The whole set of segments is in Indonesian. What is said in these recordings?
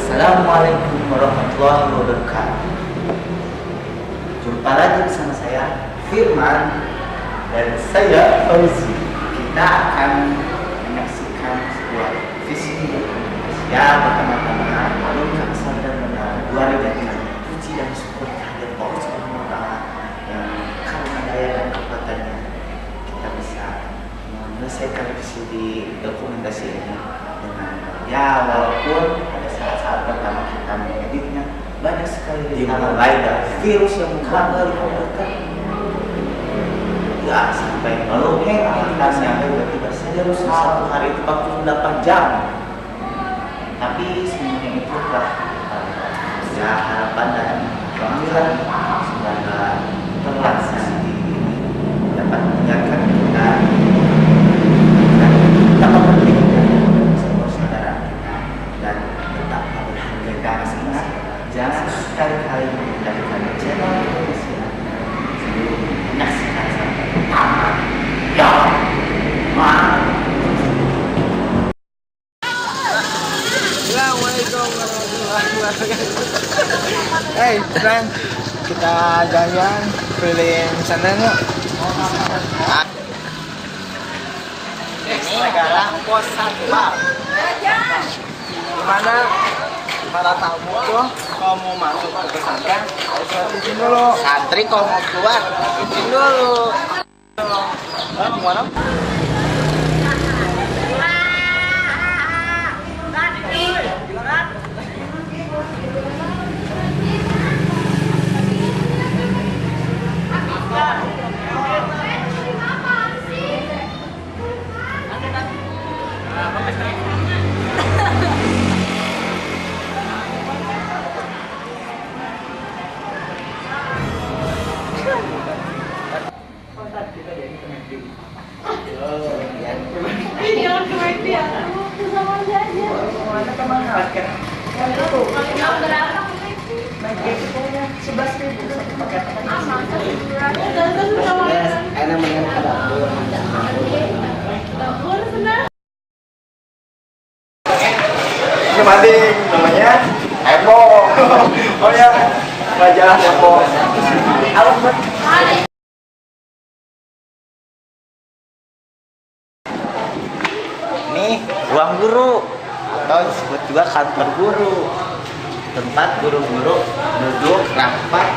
Assalamualaikum warahmatullahi wabarakatuh. Jumpa lagi bersama saya Firman dan saya Fauzi. Kita akan menyaksikan sebuah visi yang pertama-tama mengungkap kesal dan benar dua rejatan puji dan syukur kehadirat Allah Subhanahu wa Ta'ala yang karena daya dan kekuatannya kita bisa menyelesaikan visi di dokumentasi ini dengan walaupun pada saat-saat pertama kita mengeditnya banyak sekali mulai dari virus yang mengganggu komputer ya sampai lalu kita tiba-tiba saja satu hari itu 48 jam, tapi semuanya itu telah ya harapan dan kehamilan semoga terlaksana dapat mengingatkan kita dan betapa pentingnya semua saudara kita dan betapa berharga masing-masing. Jangan sekali-kali mengendalikan channel televisi sebelum menyaksikan sampai tamat. Ya, Assalamualaikum warahmatullahi wabarakatuh. Hey, friend, kita jalan keliling sana yuk. Ini negara pos satpam. Dimana para tamu tuh kalau mau masuk ke pesantren harus izin dulu. Santri kalau mau keluar izin dulu. Kemana? Ini mading namanya Ebo. Oh ya, majalah Ebo. ini ruang guru atau disebut juga kantor guru, tempat guru-guru duduk rapat.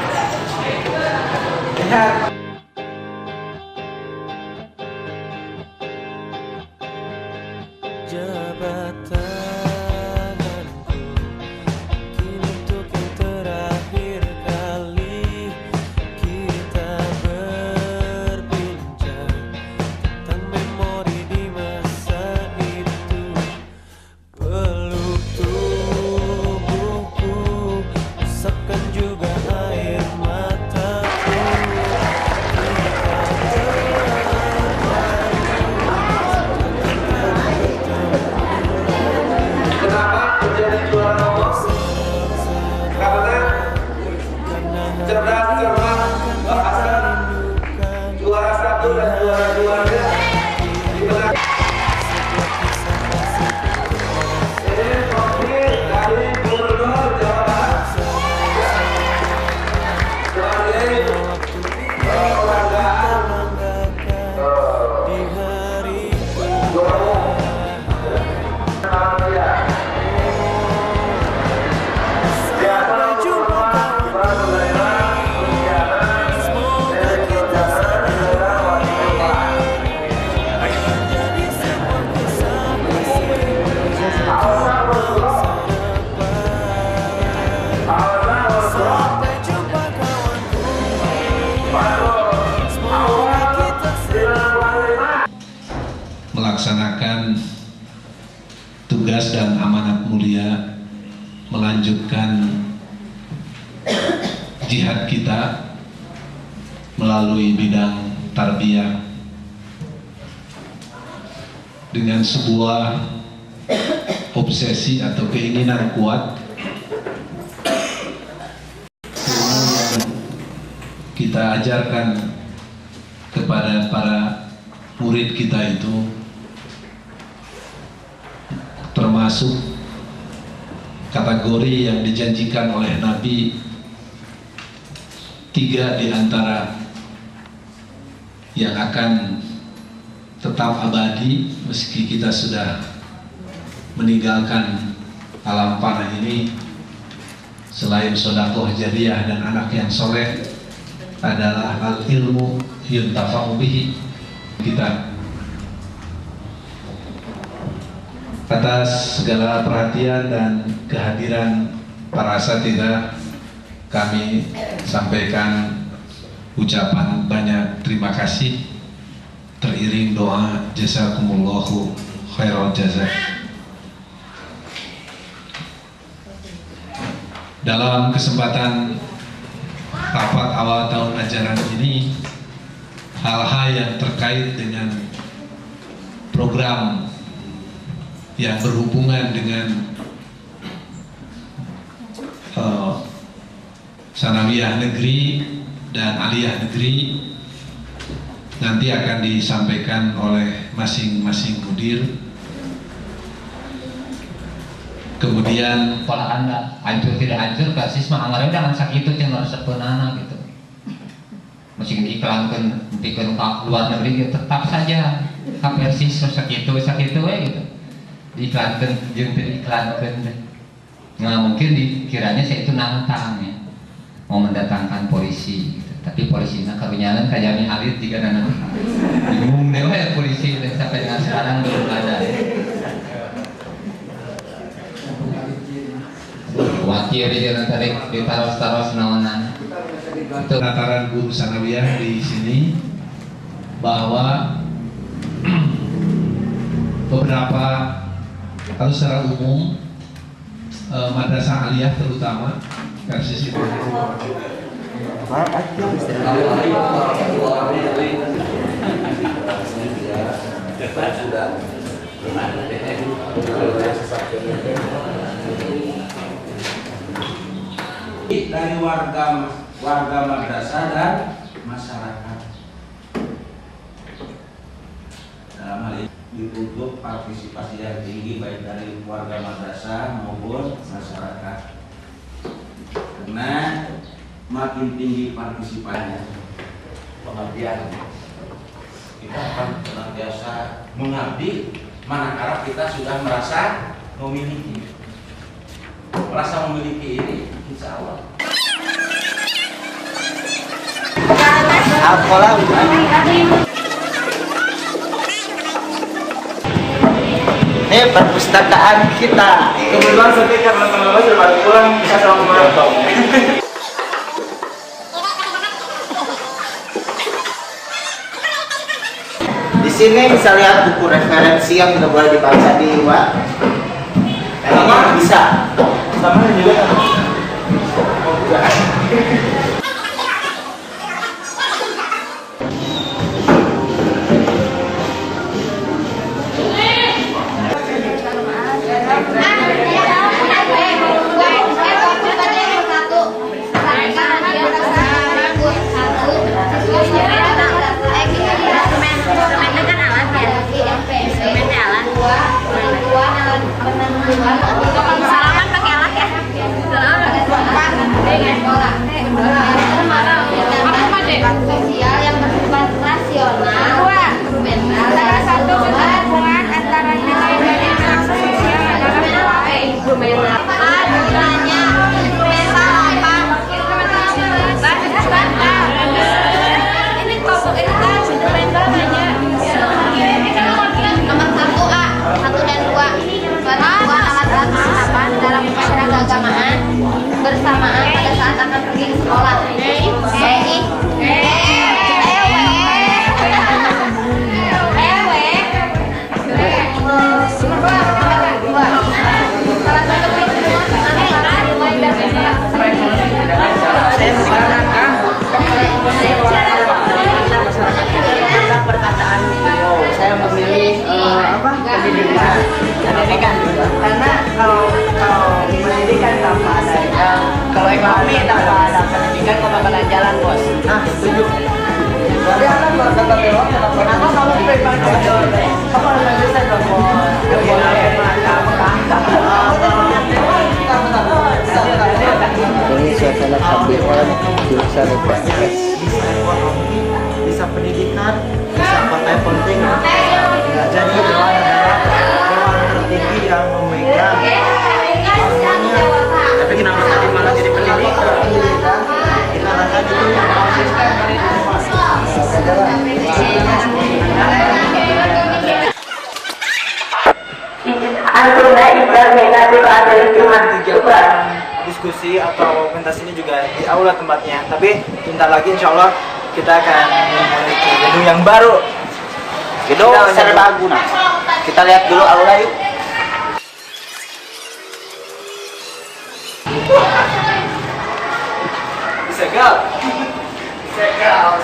Melaksanakan tugas dan amanat mulia melanjutkan jihad kita melalui bidang tarbiyah dengan sebuah obsesi atau keinginan kuat yang kita ajarkan kepada para murid kita itu termasuk kategori yang dijanjikan oleh Nabi, 3 di antara yang akan tetap abadi meski kita sudah meninggalkan alam panah ini. Selain sedekah jariyah dan anak yang soleh, adalah al ilmu yuntafa'u bihi. Kita atas segala perhatian dan kehadiran para asatidzah, kami sampaikan ucapan banyak terima kasih teriring doa jazakumullahu khairal jazaa. Dalam kesempatan rapat awal tahun ajaran ini, hal-hal yang terkait dengan program yang berhubungan dengan sanawiyah negeri dan aliyah negeri nanti akan disampaikan oleh masing-masing mudir. Kemudian pola Anda hancur tidak hancur basis mah anggaran jangan sakit itu yang harus sepenana gitu. Meski diiklankan bikin luar negeri gitu, tetap saja versi sakit itu gitu. Diiklankan jeung diiklankan. Nah, mungkin dikiranya saya itu nantang ya. Mau mendatangkan polisi gitu. Tapi polisinya karunyalan kajami alit jika nana bingung deh ya polisi dan sampai dengan sekarang belum ada. Wakil dia nanti ditaruh naonan. Itu tataran guru sanawiyah di sini bahwa beberapa kalau secara umum madrasah aliyah terutama versi dari warga madrasah dan masyarakat. Dalam hal ini dituntut partisipasi yang tinggi baik dari warga madrasah maupun masyarakat. Karena makin tinggi partisipasinya, pengertian kita akan senantiasa mengabdi manakala kita sudah merasa memiliki ini, insya Allah. Ini perpustakaan kita. Kebetulan saya karena teman-teman sudah balik pulang, bisa sama merantau. Di sini bisa lihat buku referensi yang tidak boleh dibaca di luar. Sama bisa. Sama juga. Salaman pakai alat ya. Sosial yang bersifat rasional, instrumental, salah satu hubungan antara nilai dan interaksi sosial adalah instrumental. Gunanya instrumental apa? Basis standar. Ini kelompok ini kan instrumental banyak. Nomor 1A, 1 dan 2. Bantuan alat-alat perlengkapan dalam upacara keagamaan bersamaan pada saat akan pergi ke sekolah. Perkataan saya memilih pendidikan karena kalau pendidikan tanpa ada kalau ekonomi tanpa ada pendidikan kok bakalan jalan bos. Nah setuju. Jadi anak berkata lewat kenapa kamu memang jodoh kamu harus bisa dong bos. Boleh macam Jadi pendidikan kita akan itu konsisten dari diskusi atau pentas ini juga di aula tempatnya. Tapi bentar lagi insya Allah kita akan memiliki gedung yang baru. Gedung serbaguna. Kita lihat dulu aula yuk. Segal. Segal.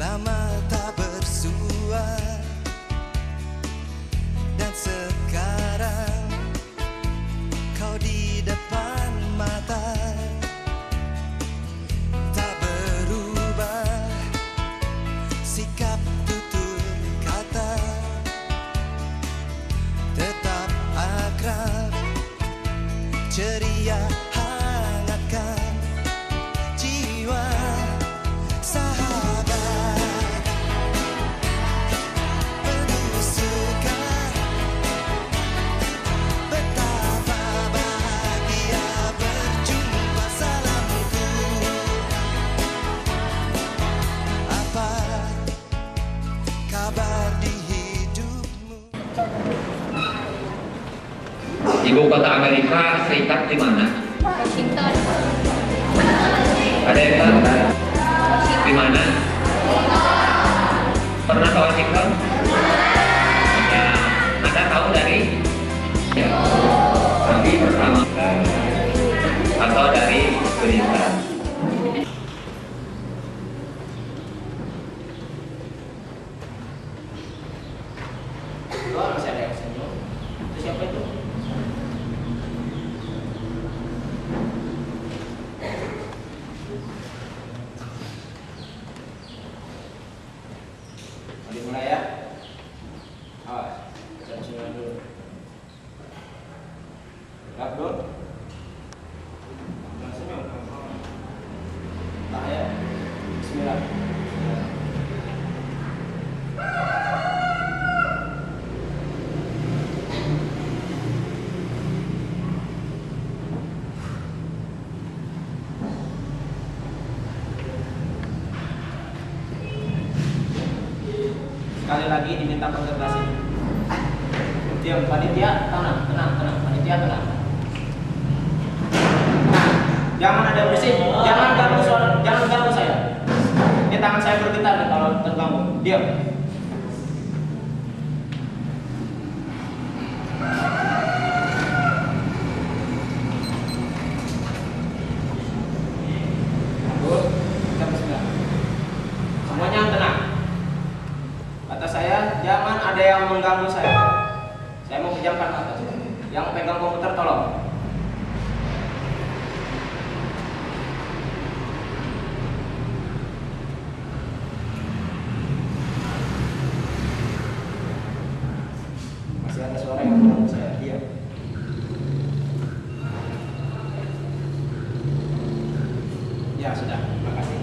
Lama tak bersua dan sekarang kau di depan mata, tak berubah sikap tutur kata, tetap akrab ceria hangatkan jiwa. Ibu kota Amerika Serikat di mana? Washington. Ada yang tahu? Di mana? Pernah ke Washington? Ya, Anda tahu dari? Ya, kami pertama atau dari berita. Masih ada yang senyum. Itu siapa itu? Mulai ya. Awas, kita senyum dulu. Gerak dulu. Jangan senyum. Nah ya. Bismillah. Sekali lagi diminta konsentrasi. Diam, panitia, tenang, panitia tenang. Jangan ada berisik, jangan ganggu saya. Ini tangan saya bergetar nih kalau terganggu. Diam. Semuanya tenang. Kata saya, jangan ada yang mengganggu saya. Saya mau pejamkan mata. Yang pegang komputer tolong. Masih ada suara yang mengganggu saya. Diam. Ya sudah, terima kasih.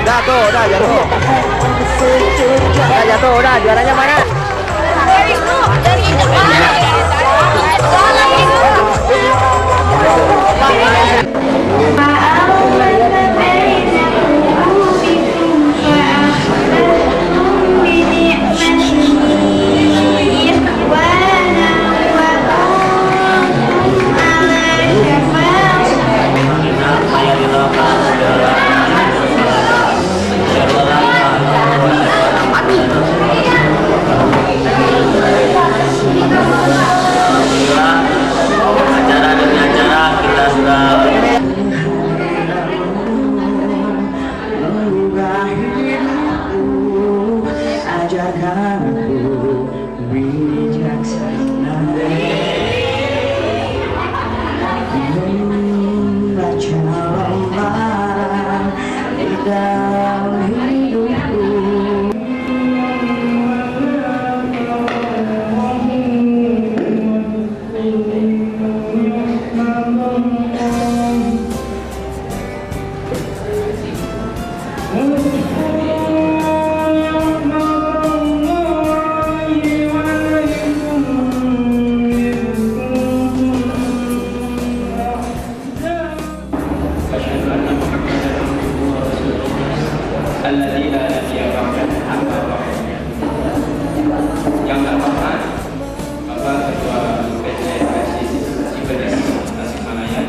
Udah tuh, udah jatuh. Udah jatuh, udah. Juaranya mana? Dari acara demi acara kita sudah ajarkan aku bijaksana membaca lembaran di dalam hidupku. Yang pertama, Bapak Ketua PCSI Cibedes Tasikmalaya.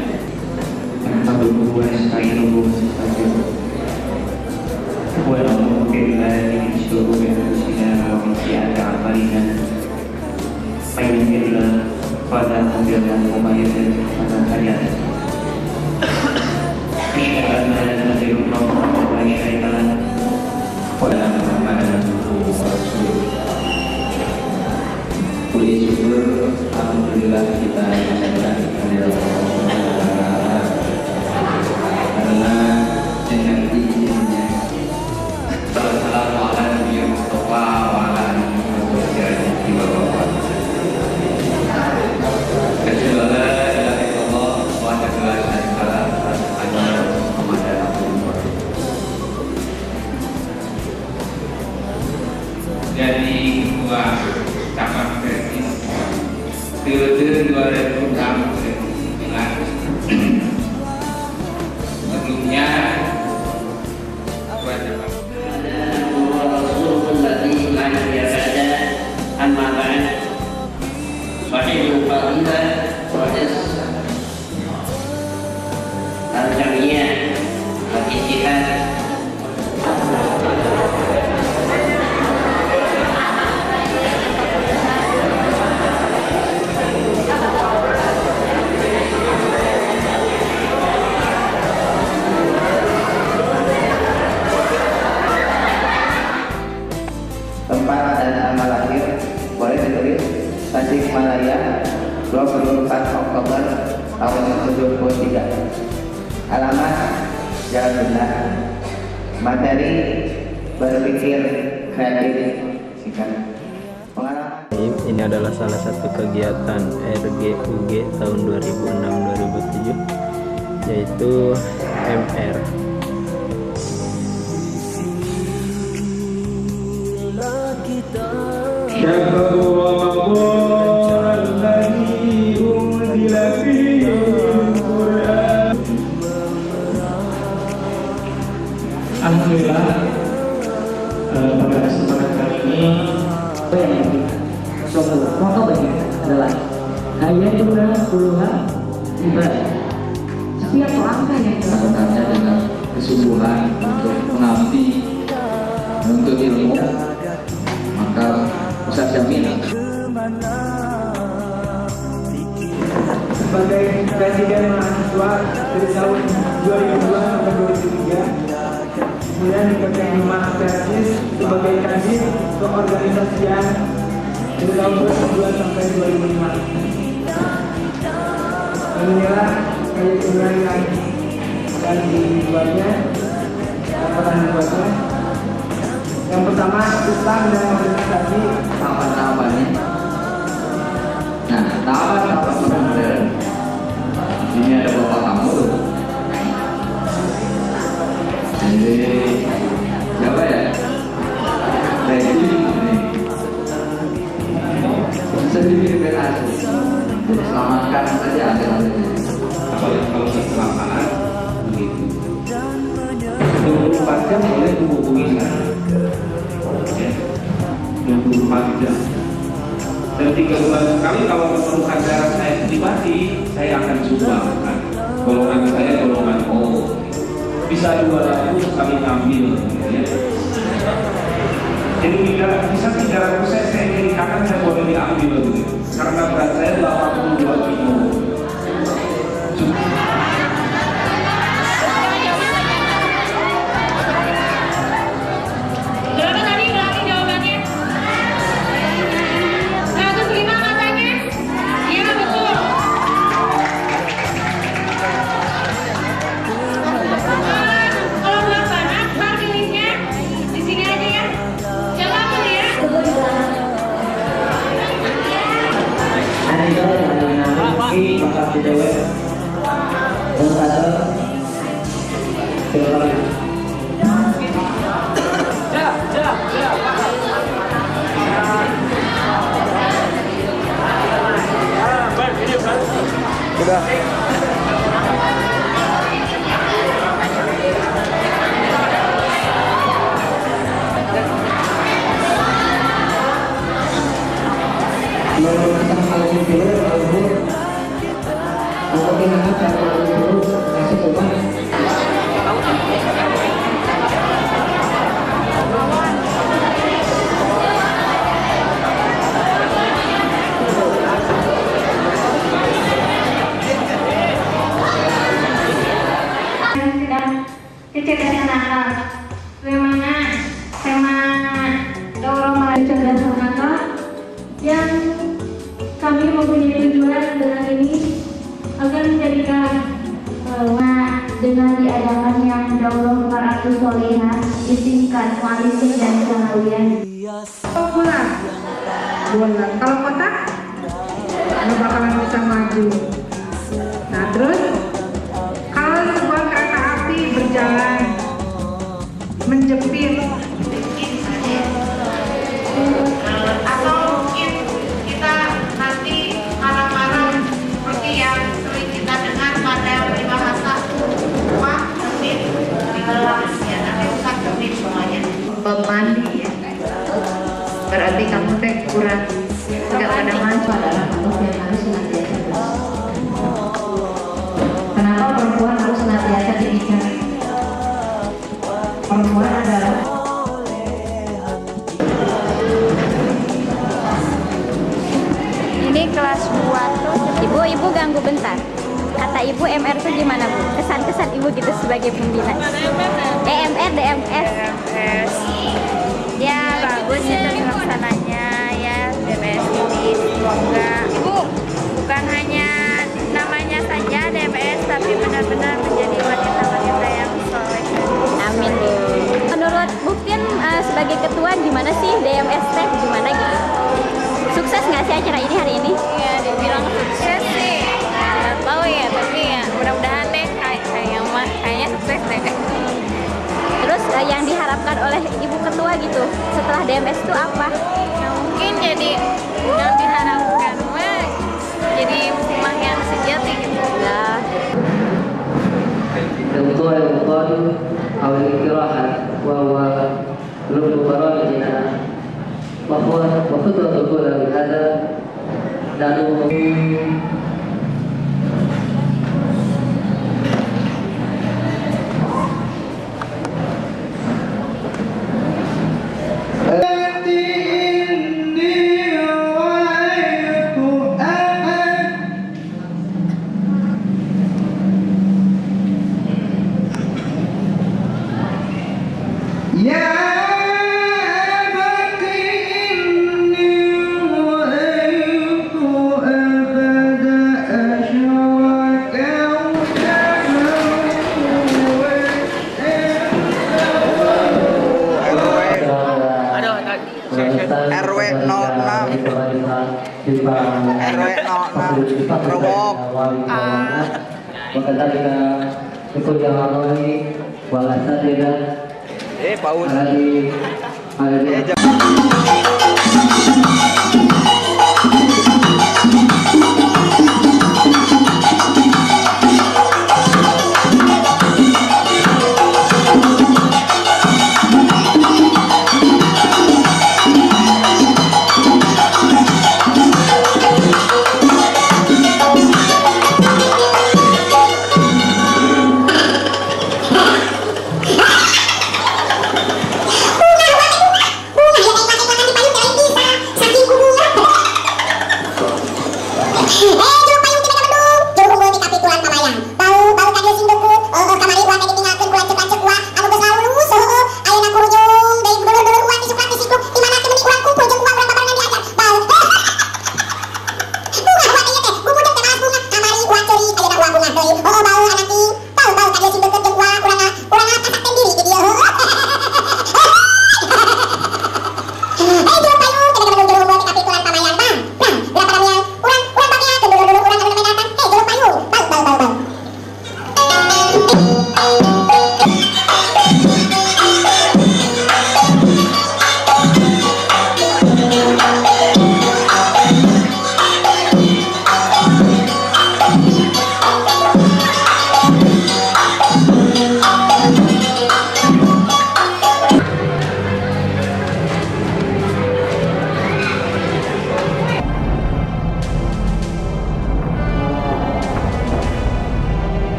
Puji syukur, alhamdulillah kita bisa berada karena dengan izinnya. Assalamualaikum warahmatullahi wabarakatuh. Dari Ketua Cabang Persis periode 2009. Sebelumnya Ketua Cabang Tempat dan tanggal lahir boleh ditulis Tasikmalaya 24 Oktober tahun 1973. Alamat Jalan Benar. Materi berpikir kreatif singkat. Pengalaman. Ini adalah salah satu kegiatan RGUG tahun 2006-2007 yaitu MR. Alhamdulillah, pada kesempatan kali ini suatu foto bagi adalah Hayatuna Puluhan Ibadah. Setiap langkah yang dilakukannya dengan kesungguhan untuk mengabdi menuntut ilmu, maka Ustaz Jamil sebagai Presiden Mahasiswa dari tahun 2002 sampai 2003, kemudian diberikan Jumat Persis sebagai kadis keorganisasian dari tahun 2002 sampai 2005. Inilah kajian yang akan dibuatnya, akan dibuatnya. Yang pertama, Islam dan organisasi. tahapan-tahapannya. Nah, tahapan benar. Ini ada bapak kamu tuh. Jadi silakan boleh menghubungi saya. Ya, 24 jam. Dan 3 bulan sekali kalau memerlukan darah saya pribadi, saya akan sumbangkan. Golongan saya golongan O. Bisa 200 kami ambil, ya. Jadi bisa 300 saya kiri kanan saya boleh diambil, gitu. Karena berat saya 82 kilo. Berapa tadi berarti jawabannya? 105 katanya? Iya betul. Kalau buat panas, parkirnya di sini aja ya. Coba aku ya. Ada itu yang bakal didewe. Terus ada Sudah. Kecerdasan akal. Bagaimana tema dorong kecerdasan akal yang kami mempunyai tujuan dengan ini agar menjadikan dengan diadakannya daurah mar'atus sholihah disingkat mu'alifin dan sanawiyah. Bulan. Kalau kotak nggak bakalan bisa maju. Nah terus kalau sebuah kereta api berjalan menjepit Atau mungkin kita nanti marah-marah seperti yang sering kita dengar pada peribahasa rumah kebit di kelas ya, nanti rusak kebit semuanya. Pemandi ya. Berarti kamu teh kurang nggak ada manfaat adalah makhluk yang harus senantiasa bersih. Kenapa perempuan harus senantiasa dididik? Perempuan adalah ini kelas 2 tuh. Ibu ganggu bentar. Kata ibu MR tuh gimana bu? Kesan-kesan ibu gitu sebagai pembina. EMR, DMS. Ya bagus ya terlaksananya ya DMS ini. Semoga ibu bukan hanya namanya saja DMS tapi benar-benar menjadi wanita-wanita yang soleh. Amin deh. Menurut Bu Tin sebagai ketua gimana sih DMS teh gimana gitu? Sukses nggak sih acara ini hari ini? Iya, dibilang sukses sih. Nggak tahu ya, tapi ya mudah-mudahan deh kayaknya sukses deh. Terus yang diharapkan oleh Ibu Ketua gitu setelah DMS itu apa? Ya, mungkin jadi yang diharapkan mah jadi muslimah yang sejati gitu. Ya. Ketua awal istirahat wa belum barajina bahwa waktu itu ada lalu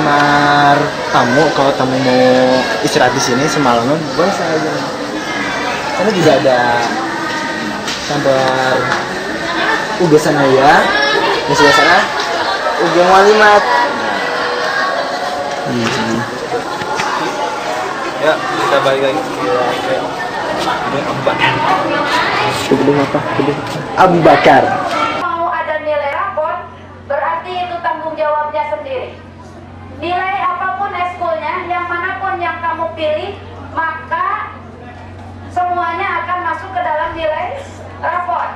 kamar tamu, kalau tamu mau istirahat di sini semalaman boleh saja. Karena juga ada gambar UG Sanaya, di sebelah sana UG Walimat. Ya, kita balik lagi. Abu Bakar. Mau ada nilai rapor, berarti itu tanggung jawabnya sendiri. Nilai apapun eskulnya, yang manapun yang kamu pilih, maka semuanya akan masuk ke dalam nilai rapor.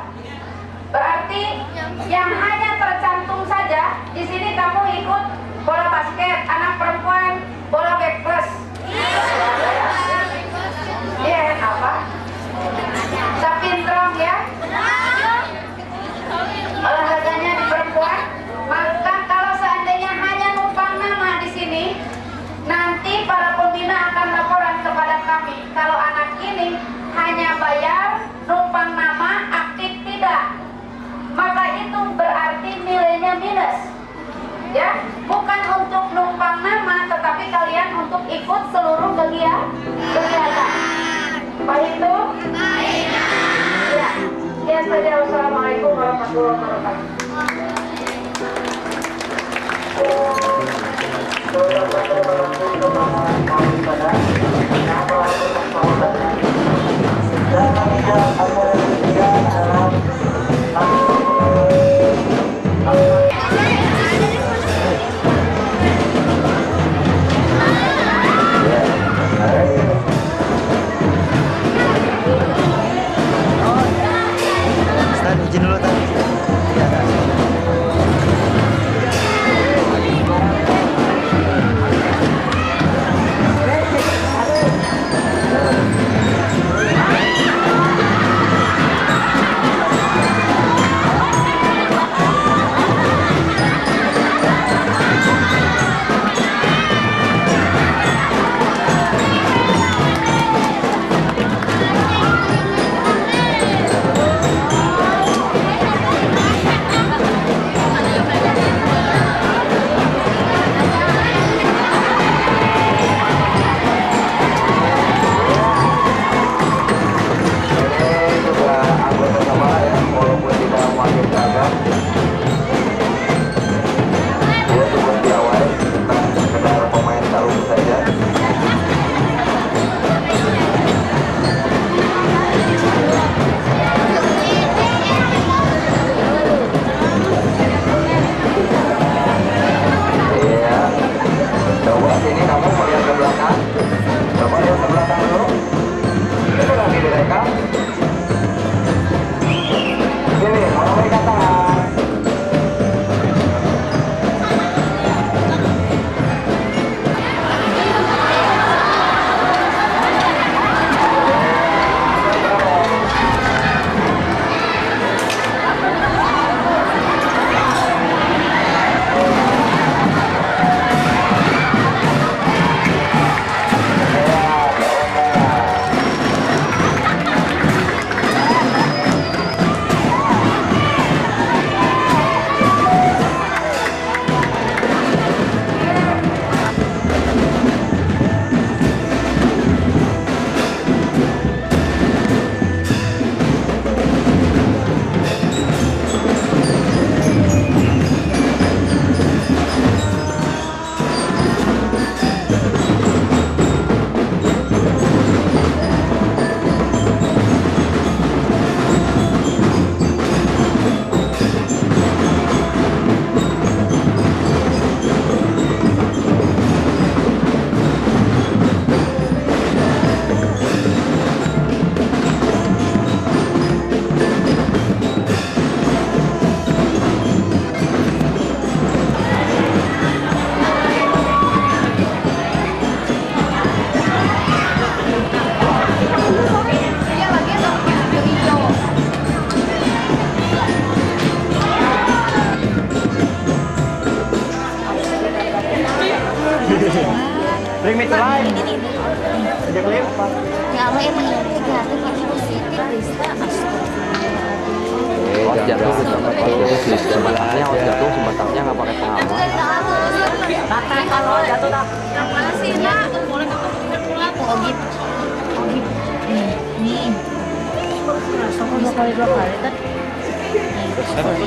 Berarti yang hanya tercantum saja, di sini kamu ikut bola basket, anak perempuan, bola back plus. Iya, apa? Sapintrom ya? Olahraganya di perempuan. Maka kalau seandainya hanya numpang nama di sini, nanti para pembina akan laporan kepada kami. Kalau anak ini hanya bayar, numpang nama, aktif tidak, maka itu berarti nilainya minus. Ya, bukan untuk numpang nama, tetapi kalian untuk ikut seluruh kegiatan. Baik itu? Ya, sekian saja. Wassalamualaikum warahmatullahi Izin dulu tadi. Bring me to life. Sejak lihat apa? Ya Allah, emang ini negatif pakai positif Rista. Jatuh sebatangnya nggak pakai pengaman. Kalau Jatuh dah. Yang mana sih nak? Boleh pulang. Oh gitu. Oh gitu. Nih. Sokong 2 kali 2 kali kan? Ada di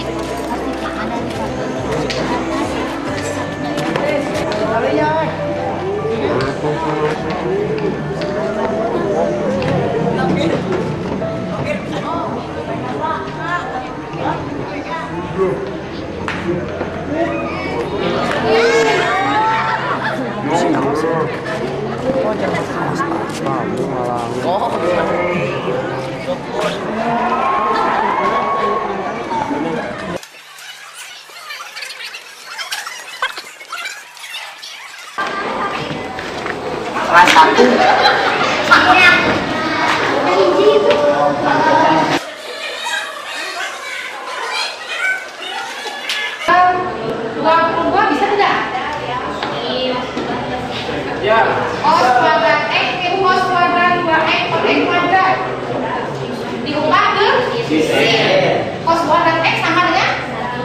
Kelas 1. Bisa tidak? Ya. Cos kuadrat X itu cos kuadrat 2X per X kuadrat. Diubah ke cos kuadrat X sama dengan 1.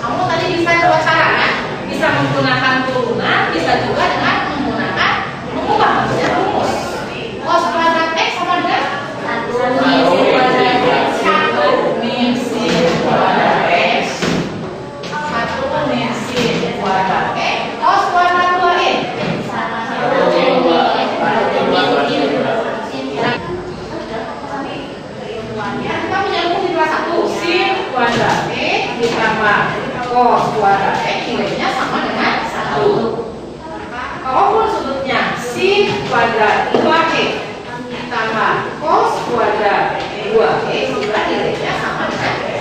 Kamu tadi bisa 2 cara kan? Bisa menggunakan turunan, bisa juga dengan menggunakan mengubah maksudnya rumus. Cos kuadrat X sama dengan 1 min sin kuadrat X. 1 min sin kuadrat X. Cos kuadrat 2X. Kita punya rumus di kelas 1. Sin kuadrat X ditambah cos kuadrat X nilainya sama dengan 1. Kalaupun sudutnya sin kuadrat 2X ditambah cos kuadrat 2X juga nilainya sama dengan 1.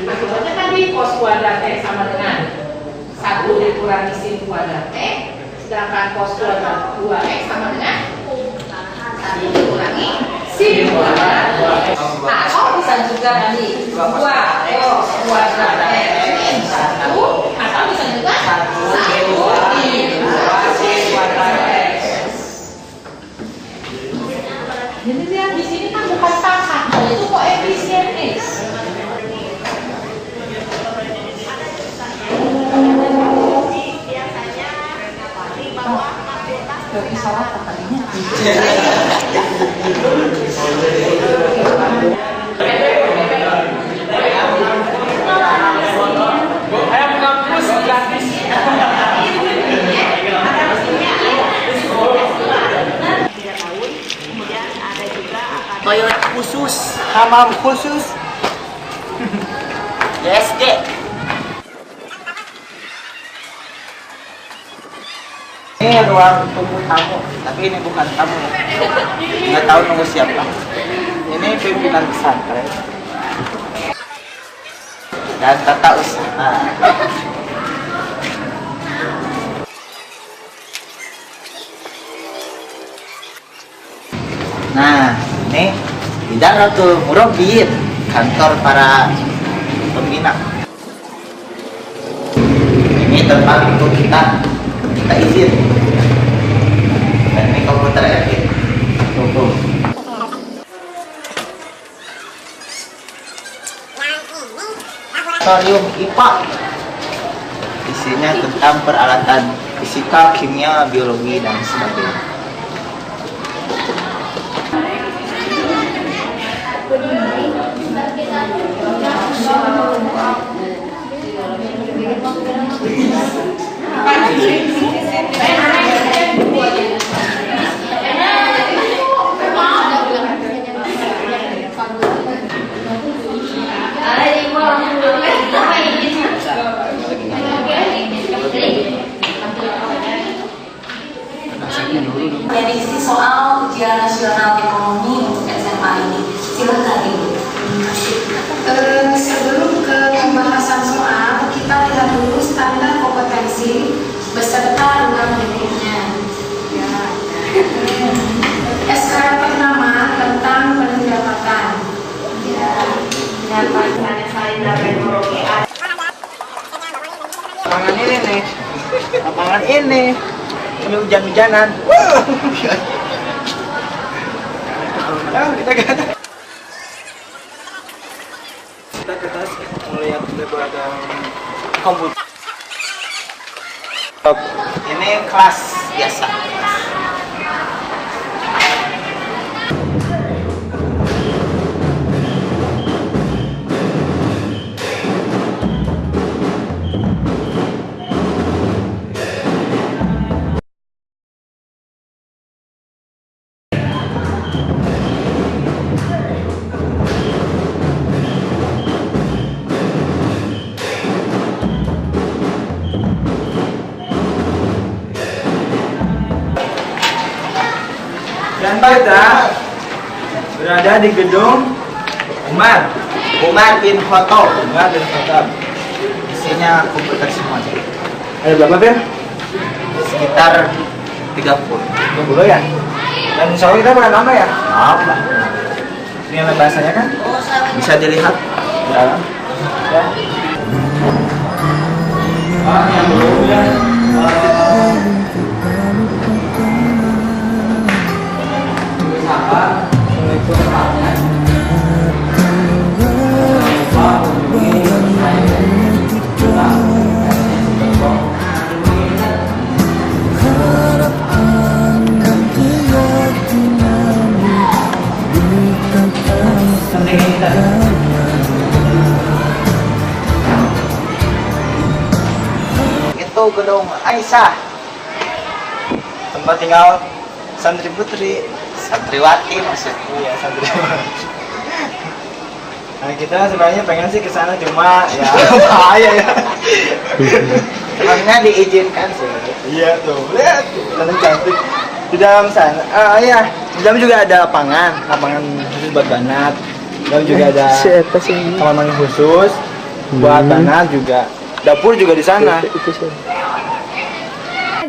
Akibatnya tadi cos kuadrat X sama dengan 1 dikurangi sin kuadrat X, sedangkan cos kuadrat 2X sama dengan 1 dikurangi sin kuadrat 2X. Nah, atau bisa juga tadi 2 cos kuadrat X min 1, atau bisa juga 1 min 2 sin kuadrat X. Jadi lihat di sini kan bukan pangkat, itu koefisien X. Salah katanya. Ayam kampus gratis. Toilet khusus, hamam khusus. YSG. Ini ruang tunggu tamu, tapi ini bukan tamu. Nggak tahu nunggu siapa. Ini pimpinan pesantren dan tata usaha. Nah, ini Idaratul Murabbin, kantor para pembina. Ini tempat untuk kita izin. Dan ini komputer edit. Tunggu. Laboratorium IPA. Isinya tentang peralatan fisika, kimia, biologi, dan sebagainya. Prediksi soal ujian nasional ekonomi untuk SMA ini, silakan Ibu. Sebelum ke pembahasan soal, kita lihat dulu standar kompetensi beserta ruang lingkupnya. SKS pertama tentang pendapatan. Pendapatan saling dan teknologi. Lapangan ini nih, lapangan ini hujan-hujanan. Kita daripada komputer. Ini kelas biasa. Dan kita berada di gedung Umar bin Khattab. Isinya komputer semua. Ada berapa, Fir? Sekitar 30 ya. Dan insya Allah kita bukan lama ya? Apa? Ini yang bahasanya kan? Bisa dilihat. Ya. Yang belum ya. Itu gedung Aisyah, tempat tinggal santri putri, santriwati maksudnya. Iya, santriwati. Nah, kita sebenarnya pengen sih ke sana cuma ya bahaya ya. Karena diizinkan sih. Iya tuh, lihat tuh, cantik di dalam sana. Iya, di dalam juga ada lapangan khusus buat banat. Di dalam juga ada kamar mandi khusus buat banat juga. Dapur juga di sana.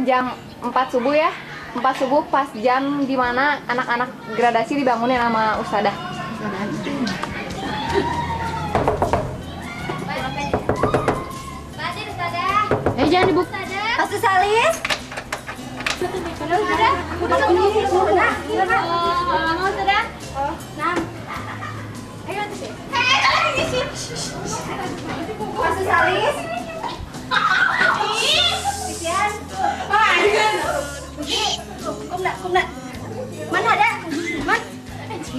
Jam 4 subuh ya. 4 subuh pas jam dimana anak-anak gradasi dibangunin sama ustadzah. Jangan dibuka. Pasti salis. Sudah. Pasti salis. Kumna. Mana ada?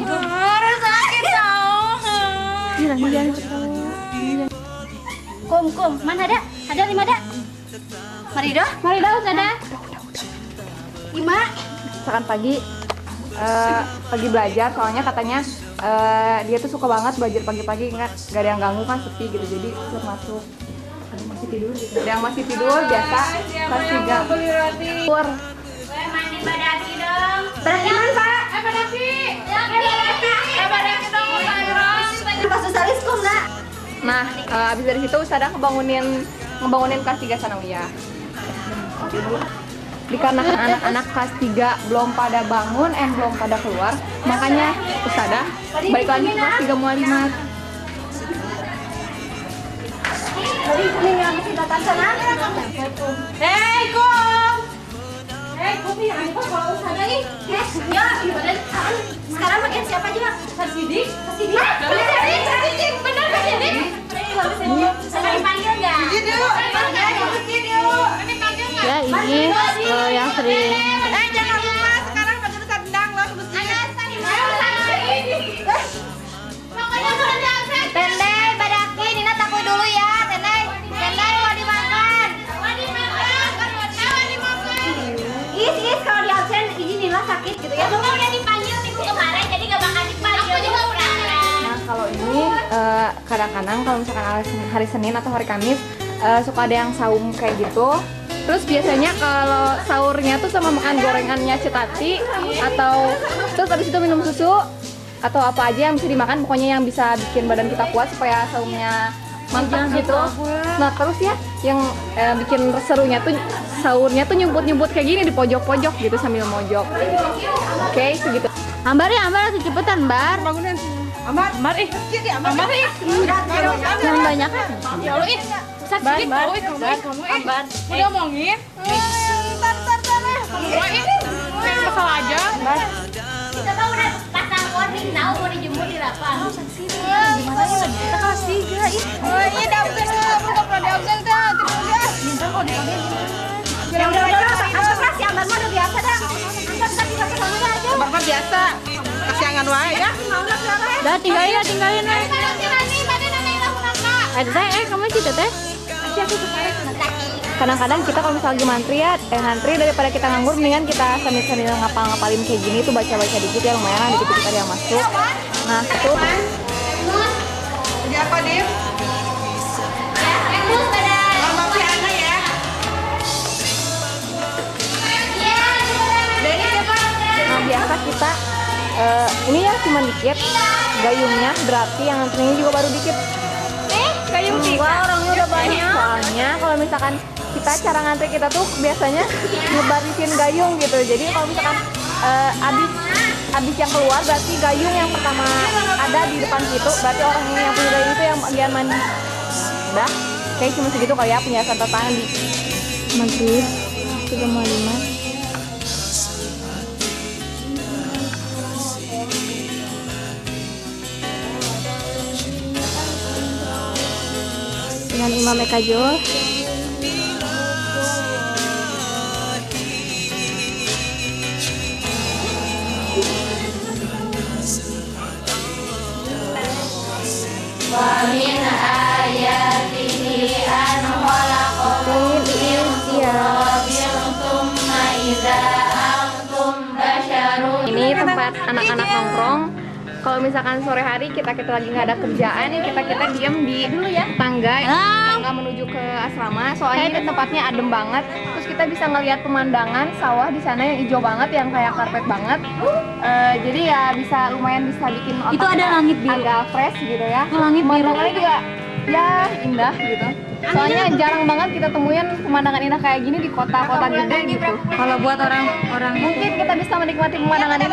Orang sakit tau. Kum, mana ada? Ada 5 ada? Marido, ada? 5. Misalkan pagi belajar, soalnya katanya dia tuh suka banget belajar pagi-pagi, nggak ada yang ganggu kan, sepi gitu, jadi suruh masuk. Ada yang masih tidur gitu. Ada yang masih tidur biasa, kelas 3. Mandi badaki dong. Badaki mana, Pak? Badaki dong, Pas Ustalis kum nggak? Nah, abis dari situ Ustadzah ngebangunin kelas 3 sanawiyah. Dikarenakan anak-anak kelas 3 belum pada bangun, belum pada keluar, makanya Ustadzah balik lagi ke kelas 3 mualimat. kalau Ustadzah nih. Ya, sekarang bagian siapa aja? Kasidik. Bener Kasidik. Saya dipanggil nggak? Ya, ini yang sering. Jangan lupa sekarang belajar tendang loh semestinya. Pokoknya Tendai, Badaki, Nina takut dulu ya. Tendai mau dimakan. Is kalau di absen izin Nila sakit gitu ya. Aku udah dipanggil minggu kemarin jadi gak bakal dipanggil. Aku juga udah. Nah, kalau ini kadang-kadang kalau misalkan hari Senin atau hari Kamis suka ada yang saum kayak gitu. Terus biasanya kalau sahurnya tuh sama makan gorengannya Cetati atau terus habis itu minum susu atau apa aja yang bisa dimakan, pokoknya yang bisa bikin badan kita kuat supaya sahurnya mantap gitu. Nah terus ya yang bikin serunya tuh sahurnya tuh nyumput-nyumput kayak gini di pojok-pojok gitu sambil mojok. Oke, segitu. Ambar langsung cepetan, Bar. Bangunin. Ambar, Jangan banyak kan? Ya Allah, sakit kamu Ambar. Udah omongin. Tar. Kamu kesal aja. Kita mah udah pasang warning, tahu mau dijemur di lapang. Gimana ya? Kita kelas 3 ih. Oh iya, udah kalau di absen teh tidur dia. Bintang kalau di absen ya udah angkat si Ambar mah udah biasa dah. Angkat kita ke sana aja. Ambar mah biasa. Kasiangan wae ya. Dah tinggalin we. Kamu situ teh. Kadang-kadang kita kalau misalnya lagi ngantri daripada kita nganggur, mendingan kita sambil ngapalin kayak gini tuh, baca-baca dikit ya, lumayan dikit-dikit ada yang masuk. Nah itu Jadi apa Dim? Nah biasa kita ini ya cuma dikit gayungnya, berarti yang ngantrinya juga baru dikit. Gayung sih orangnya udah banyak. Soalnya kalau misalkan kita cara ngantri kita tuh biasanya ngebarisin gayung gitu. Jadi kalau misalkan abis yang keluar berarti gayung yang pertama ada di depan situ, berarti orang yang punya gayung itu yang bagian mandi. Udah, kayak cuma segitu kali ya penjelasan tentang di maghrib 3:05. Dengan Imam Eka Jol. Wa min ayatihi an khalaqakum min turabin tsumma idza antum basyarun. Ini tempat anak-anak nongkrong. Kalau misalkan sore hari kita lagi nggak ada kerjaan, kita diem di tangga menuju ke asrama. Soalnya ini tempatnya adem banget. Terus kita bisa ngelihat pemandangan sawah di sana yang hijau banget, yang kayak karpet banget. Jadi ya lumayan bisa bikin otak itu ada langit biru, agak fresh gitu ya. Langit biru pemandangannya juga ya indah gitu. Soalnya jarang banget kita temuin pemandangan indah kayak gini di kota-kota gede gitu. Kalau buat orang Mungkin kita bisa menikmati pemandangan ini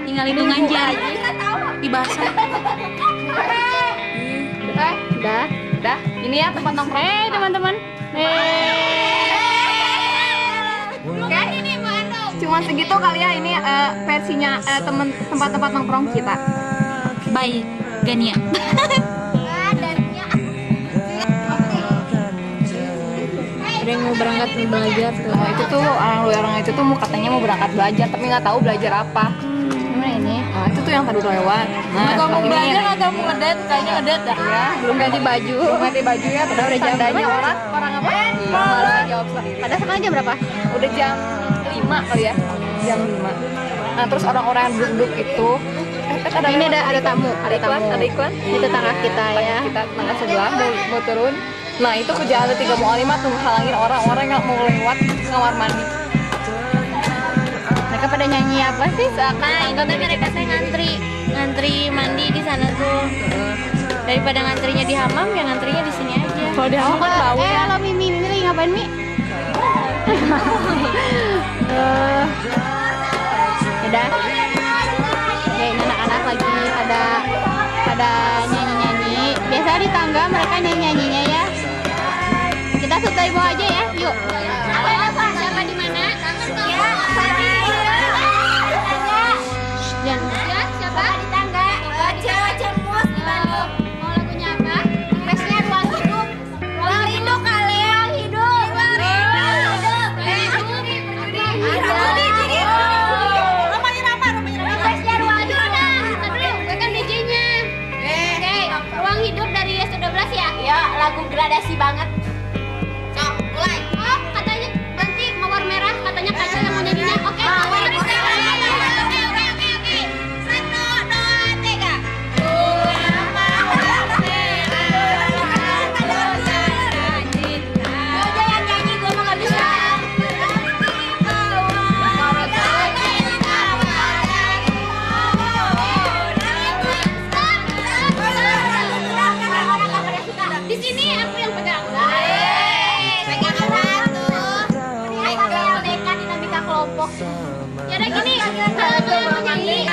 tinggal hitungan jari di bahasa. Udah. Ini ya tempat nongkrong. Teman-teman. Kan ini cuma segitu kali ya ini versinya tempat-tempat nongkrong kita. Baik, Gania. Ada yang mau berangkat belajar tuh. Nah, itu tuh orang itu tuh katanya mau berangkat belajar tapi nggak tahu belajar apa. Gimana ini? Nah, itu tuh yang tadi lewat. Nah, kalau mau belajar atau mau ngedet, kayaknya ngedet dah ya. Belum ganti baju ya. Padahal udah jamnya orang apa? Malah jawab lah. Padahal sekarang jam berapa? Udah jam 5 kali ya. Jam 5. Nah, terus orang-orang yang duduk itu ini ada tamu. Ada iklan. Itu tetangga kita ya. Tetangga sebelah mau turun. Nah itu kerjaan Tiga Mu'alimah tuh halangin orang-orang yang mau lewat kamar mandi. Mereka pada nyanyi apa sih? Itu teh mereka teh ngantri mandi di sana tuh. Daripada ngantrinya di hamam, ya ngantrinya di sini aja. Kalau di hamam kan bau ya. Halo Mimi lagi ngapain Mi? Udah. Ya ini anak-anak lagi pada nyanyi-nyanyi. Biasa di tangga mereka nyanyi-nyanyinya ya. Kita setel bawah aja ya, yuk. Siapa di mana? Ya, siapa di tangga? Cewek cemus di Bandung. Mau lagunya apa? Resnya Ruang Hidup. Ruang Hidup kali ya, hidup. Namanya apa? Resnya Ruang Hidup. Tapi gue kan DJ-nya. Oke, Ruang Hidup dari S12 ya? Ya, lagu gradasi banget. Mulai. Oh, katanya nanti mawar merah, katanya Kaca yang mau nyanyinya. Oke, mawar merah. Oke. 1, 2, 3. Bunga mawar merah. Udah yang nyanyi, gue mah gak bisa. Di sini aku yang pegang. Kelompok. Ya udah gini, kalau gue mau nyanyi,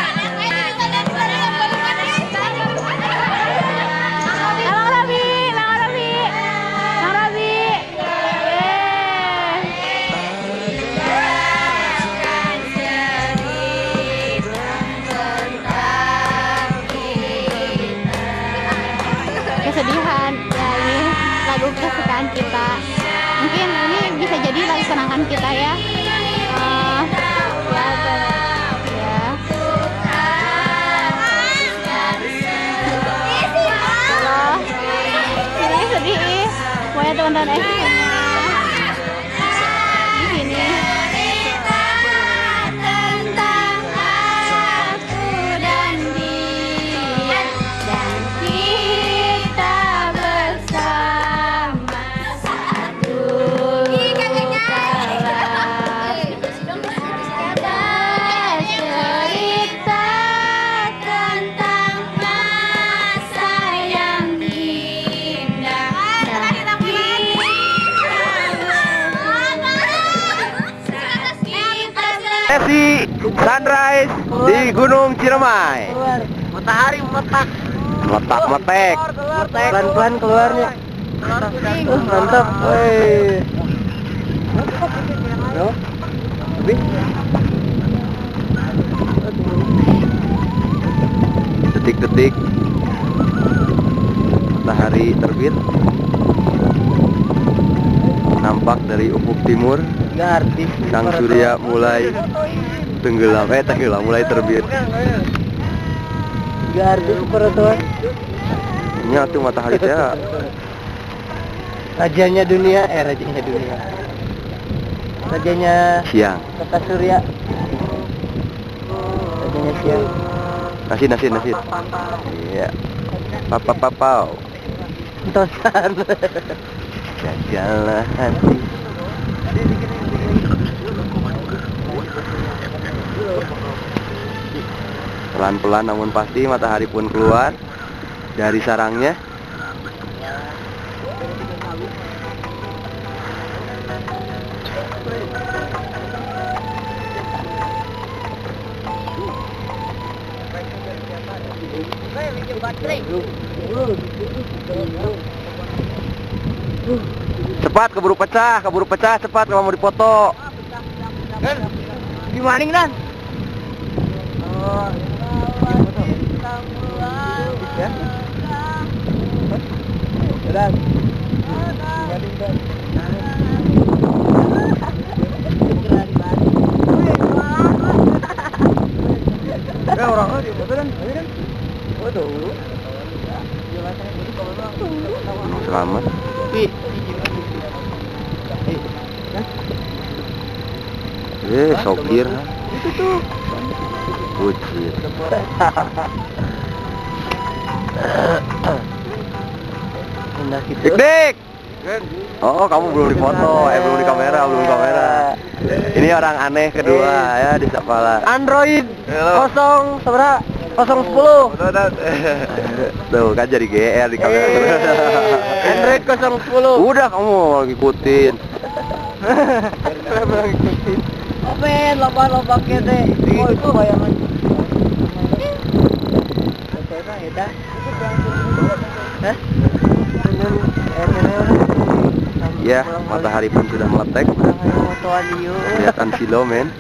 kesedihan ya. kita ya. Sedih, pokoknya teman-teman eksekusinya di sini. Tentang aku dan dia dan kita bersama satu kalah. Cerita tentang masa yang Sesi sunrise di Gunung Ciremai. Matahari memetak. Metek. Pelan-pelan keluarnya. Mantap. Woi. Detik-detik matahari terbit nampak dari ufuk timur. Sang surya mulai tenggelam, mulai terbit. Ini waktu matahari saya Rajanya dunia. Rajanya siang. kota surya. Rajanya siang. Nasi. Iya. Papau. Tosan. Jagalah hati. Pelan-pelan namun pasti matahari pun keluar dari sarangnya. Cepat, keburu pecah, cepat kalau mau dipoto. Gimana Dan? Selamat. Sopir. Itu tuh. Bucin. Dik. Oh, kamu belum dipoto, belum di kamera. Ini orang aneh kedua ya di Sapala. Android 0 seberapa? 010. Tuh kan jadi GR di kamera. Android 010. Udah kamu ngikutin. Open, loba kede. Oh, itu bayangan. Ya, matahari pun sudah meletek. Kelihatan silo, men.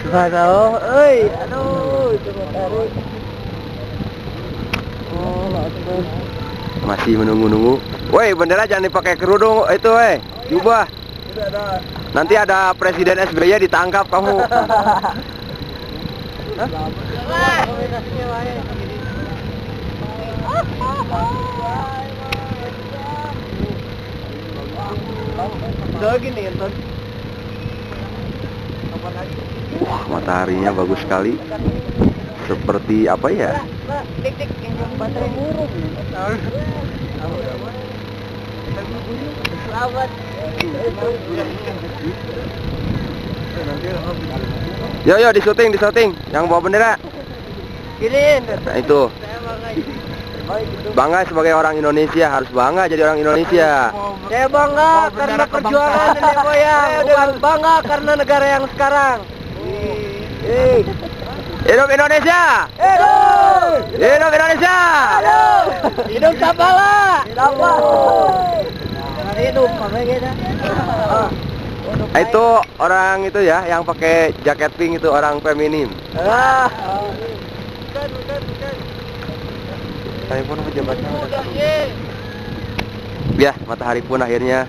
Subhanallah, aduh, itu matahari. Masih menunggu-nunggu. Woi, bendera jangan dipakai kerudung itu, jubah. Nanti ada Presiden SBY ditangkap kamu. Wah, mataharinya bagus sekali. Seperti apa ya? Yo, di syuting, yang bawa bendera. Nah, itu. Bangga sebagai orang Indonesia, harus bangga jadi orang Indonesia. Saya bangga karena perjuangan nenek moyang, bukan bangga karena negara yang sekarang. Hidup Indonesia! Hidup Indonesia! Hidup Sapala! Hidup kita. Itu orang itu ya, yang pakai jaket pink itu orang feminim. Bukan. Saya pun pejabatnya. Ya, matahari pun akhirnya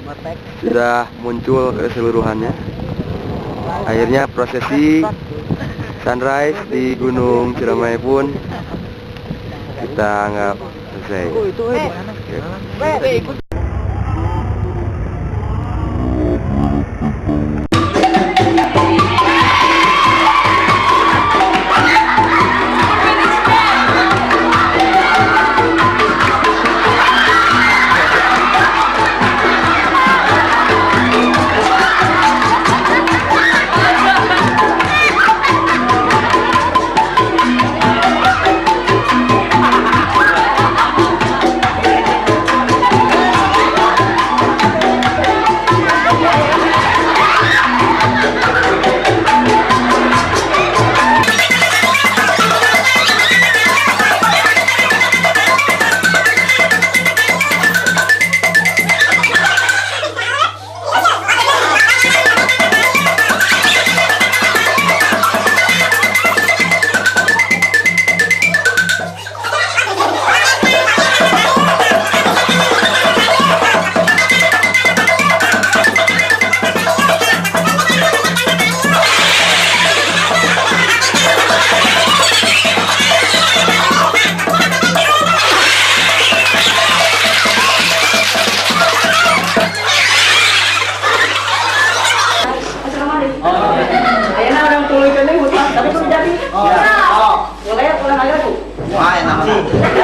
sudah muncul keseluruhannya. Akhirnya prosesi sunrise di Gunung Ciremai pun kita anggap selesai. Boleh aja tuh. Wah, enak sih.